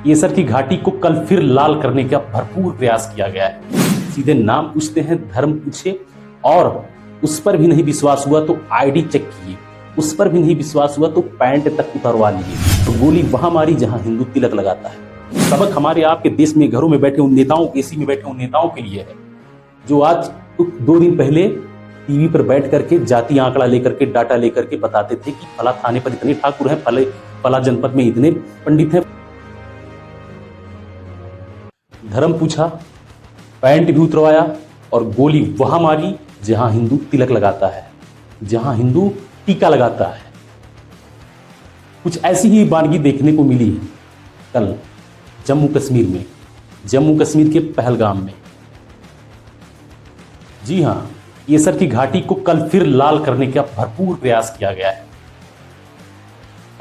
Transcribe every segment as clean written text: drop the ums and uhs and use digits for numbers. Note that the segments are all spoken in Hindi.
केसर की घाटी को कल फिर लाल करने का भरपूर प्रयास किया गया है। सीधे नाम पूछते हैं, धर्म पूछे, और उस पर भी नहीं विश्वास हुआ तो आईडी चेक किए, उस पर भी नहीं विश्वास हुआ तो पैंट तक उतरवा लिए। तो गोली वहां मारी जहां हिंदू तिलक लगाता है। सबक हमारे आपके देश में घरों में बैठे उन नेताओं, एसी में बैठे उन नेताओं के लिए है जो आज 2 दिन पहले टीवी पर बैठ करके जाति आंकड़ा लेकर के, डाटा लेकर के बताते थे कि फला थाने पर इतने ठाकुर हैं, फला जनपद में इतने पंडित हैं। धर्म पूछा, पैंट भी उतरवाया और गोली वहां मारी जहां हिंदू तिलक लगाता है, जहां हिंदू टीका लगाता है। कुछ ऐसी ही वानगी देखने को मिली कल जम्मू कश्मीर में, जम्मू कश्मीर के पहलगाम में। जी हां, केसर की घाटी को कल फिर लाल करने का भरपूर प्रयास किया गया है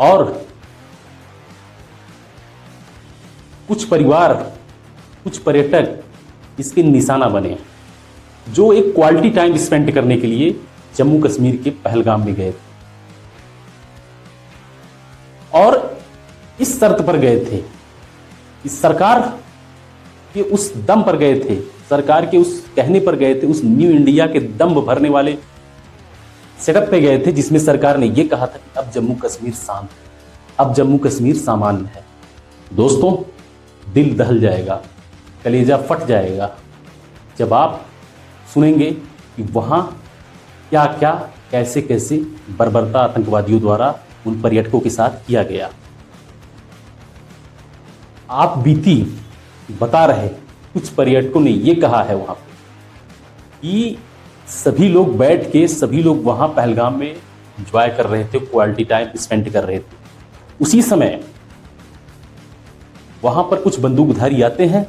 और कुछ परिवार, कुछ पर्यटक इसके निशाना बने जो एक क्वालिटी टाइम स्पेंड करने के लिए जम्मू कश्मीर के पहलगाम में गए थे और इस शर्त पर गए थे, इस सरकार के उस दम पर गए थे, सरकार के उस कहने पर गए थे, उस न्यू इंडिया के दम भरने वाले सेटअप पे गए थे जिसमें सरकार ने यह कहा था कि अब जम्मू कश्मीर शांत है, अब जम्मू कश्मीर सामान्य है। दोस्तों, दिल दहल जाएगा, कलेजा फट जाएगा जब आप सुनेंगे कि वहां क्या क्या, कैसे कैसे बर्बरता आतंकवादियों द्वारा उन पर्यटकों के साथ किया गया। आप बीती बता रहे, कुछ पर्यटकों ने यह कहा है वहां पे कि सभी लोग बैठ के, सभी लोग वहां पहलगाम में एंजॉय कर रहे थे, क्वालिटी टाइम स्पेंड कर रहे थे। उसी समय वहां पर कुछ बंदूकधारी आते हैं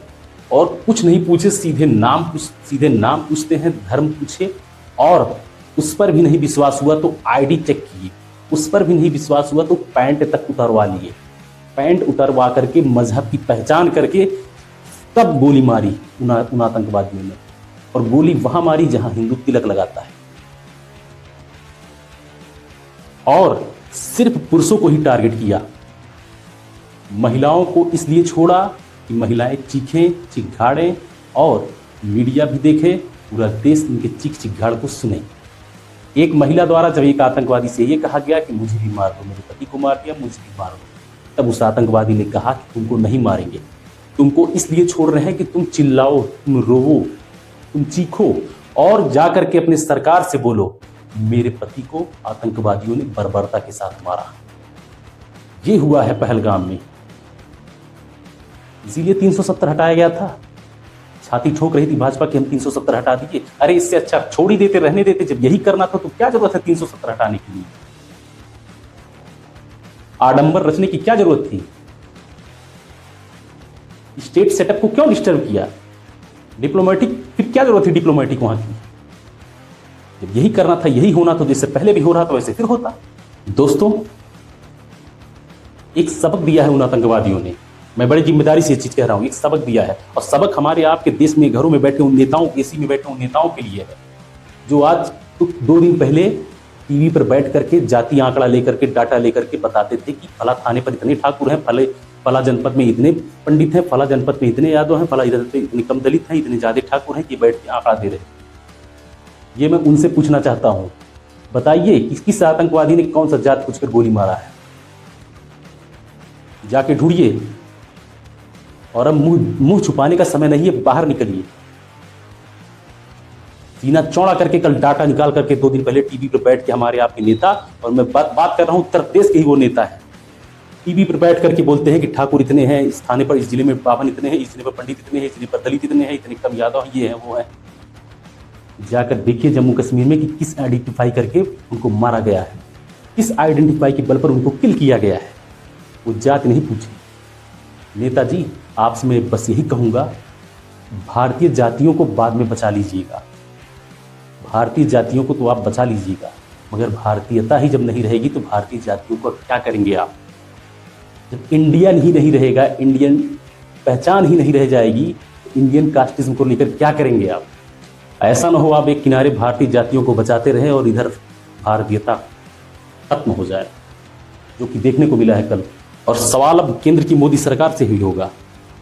और कुछ नहीं पूछे सीधे नाम पूछते हैं, धर्म पूछे, और उस पर भी नहीं विश्वास हुआ तो आईडी चेक किए, उस पर भी नहीं विश्वास हुआ तो पैंट तक उतरवा लिए। पैंट उतरवा करके, मजहब की पहचान करके तब गोली मारी उन आतंकवादियों ने, और गोली वहां मारी जहां हिंदू तिलक लगाता है। और सिर्फ पुरुषों को ही टारगेट किया, महिलाओं को इसलिए छोड़ा कि महिलाएं चीखें, चिघाड़ें और मीडिया भी देखे, पूरा देश उनके चीख चिघाड़ को सुने। एक महिला द्वारा जब एक आतंकवादी से यह कहा गया कि मुझे भी मार दो, मेरे पति को मार दिया, मुझे भी मार दो, तब उस आतंकवादी ने कहा कि तुमको नहीं मारेंगे, तुमको इसलिए छोड़ रहे हैं कि तुम चिल्लाओ, तुम रोवो, तुम चीखो और जाकर के अपने सरकार से बोलो मेरे पति को आतंकवादियों ने बर्बरता के साथ मारा। ये हुआ है पहलगाम में, इसीलिए 370 हटाया गया था। छाती ठोक रही थी भाजपा की हम 370 हटा दीजिए। अरे इससे अच्छा छोड़ ही देते, रहने देते। जब यही करना था तो क्या जरूरत है 370 हटाने की? आडंबर रचने की क्या जरूरत थी? स्टेट सेटअप को क्यों डिस्टर्ब किया? डिप्लोमेटिक, फिर क्या जरूरत थी डिप्लोमेटिक वहां की? जब यही करना था, यही होना था, जैसे पहले भी हो रहा था वैसे फिर होता। दोस्तों, एक सबक दिया है उन आतंकवादियों ने, मैं बड़ी जिम्मेदारी से ये चीज कह रहा हूं, एक सबक दिया है, और सबक हमारे आपके देश में घरों में बैठे उन नेताओं, एसी में बैठे उन नेताओं के लिए है जो आज 2 दिन पहले टीवी पर बैठ करके जाति आंकड़ा लेकर के, डाटा लेकर के बताते थे कि फला थाने पर इतने ठाकुर हैं, फला जनपद में इतने पंडित हैं, फला जनपद में इतने यादव हैं, फला इधर पे इतने कम दलित हैं, इतने ज्यादा ठाकुर हैं, ये बैठ के आंकड़ा दे रहे। ये मैं उनसे पूछना चाहता हूं, बताइए किस आतंकवादी ने कौन सा जात पूछकर गोली मारा है? जाके ढूंढिए। और अब मुंह छुपाने का समय नहीं है, बाहर निकलिए। सीना चौड़ा करके कल डाटा निकाल करके 2 दिन पहले टीवी पर बैठ के हमारे आपके नेता, और मैं बात कर रहा हूं उत्तर प्रदेश के ही वो नेता है, टीवी पर बैठ करके बोलते हैं कि ठाकुर इतने हैं, इस थाने पर, इस जिले में बावन इतने हैं, इस जिले पर पंडित इतने हैं, इस जिले पर दलित इतने हैं, इतने कम यादव हैं, ये है वो है। जाकर देखिए जम्मू कश्मीर में कि किस आइडेंटिफाई करके उनको मारा गया है, किस आइडेंटिफाई के बल पर उनको किल किया गया है। वो जात नहीं पूछी। नेताजी, आपसे मैं बस यही कहूंगा, भारतीय जातियों को बाद में बचा लीजिएगा, भारतीय जातियों को तो आप बचा लीजिएगा, मगर भारतीयता ही जब नहीं रहेगी तो भारतीय जातियों को क्या करेंगे आप? जब इंडियन ही नहीं रहेगा, इंडियन पहचान ही नहीं रह जाएगी, तो इंडियन कास्टिज्म को लेकर क्या करेंगे आप? ऐसा ना हो आप एक किनारे भारतीय जातियों को बचाते रहें और इधर भारतीयता खत्म हो जाए, जो कि देखने को मिला है कल और सवाल अब केंद्र की मोदी सरकार से ही होगा,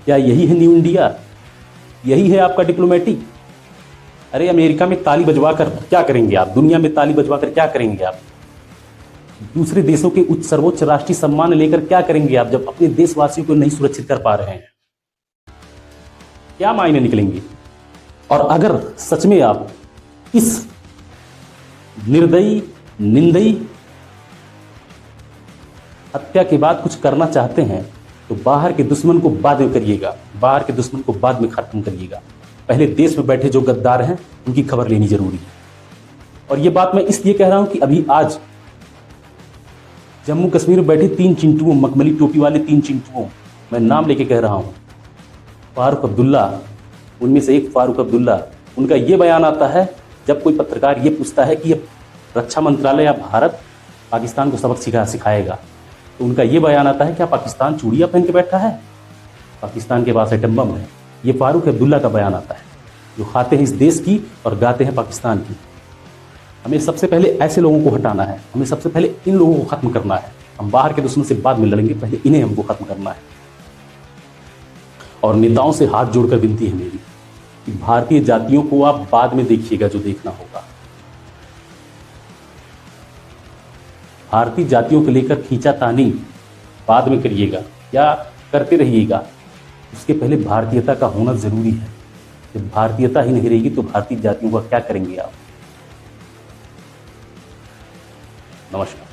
क्या यही है न्यू इंडिया? यही है आपका डिप्लोमेटिक? अरे अमेरिका में ताली बजवाकर क्या करेंगे आप? दुनिया में ताली बजवाकर क्या करेंगे आप? दूसरे देशों के उच्च सर्वोच्च राष्ट्रीय सम्मान लेकर क्या करेंगे आप, जब अपने देशवासियों को नहीं सुरक्षित कर पा रहे हैं? क्या मायने निकलेंगे? और अगर सच में आप इस निर्दयी, निंदयी हत्या के बाद कुछ करना चाहते हैं तो बाहर के दुश्मन को बाद में करिएगा, बाहर के दुश्मन को बाद में खत्म करिएगा। पहले देश में बैठे जो गद्दार हैं उनकी खबर लेनी जरूरी है। और ये बात मैं इसलिए कह रहा हूं कि अभी आज जम्मू कश्मीर में बैठे 3 चिंटुओं, मखमली टोपी वाले 3 चिंटुओं, मैं नाम लेके कह रहा हूं, फारूक अब्दुल्ला, उनमें से एक फारूक अब्दुल्ला, उनका ये बयान आता है जब कोई पत्रकार ये पूछता है कि ये रक्षा मंत्रालय या भारत पाकिस्तान को सबक सिखाएगा, तो उनका ये बयान आता है क्या पाकिस्तान चूड़ियां पहन के बैठा है? पाकिस्तान के पास एटम बम है। ये फारूक अब्दुल्ला का बयान आता है, जो खाते हैं इस देश की और गाते हैं पाकिस्तान की। हमें सबसे पहले ऐसे लोगों को हटाना है, हमें सबसे पहले इन लोगों को खत्म करना है। हम बाहर के दुश्मन से बाद में लड़ेंगे, पहले इन्हें हमको खत्म करना है। और नेताओं से हाथ जोड़कर विनती है मेरी कि भारतीय जातियों को आप बाद में देखिएगा जो देखना होगा। भारतीय जातियों को लेकर खींचातानी बाद में करिएगा या करते रहिएगा, उसके पहले भारतीयता का होना जरूरी है। जब भारतीयता ही नहीं रहेगी तो भारतीय जातियों का क्या करेंगे आप? नमस्कार।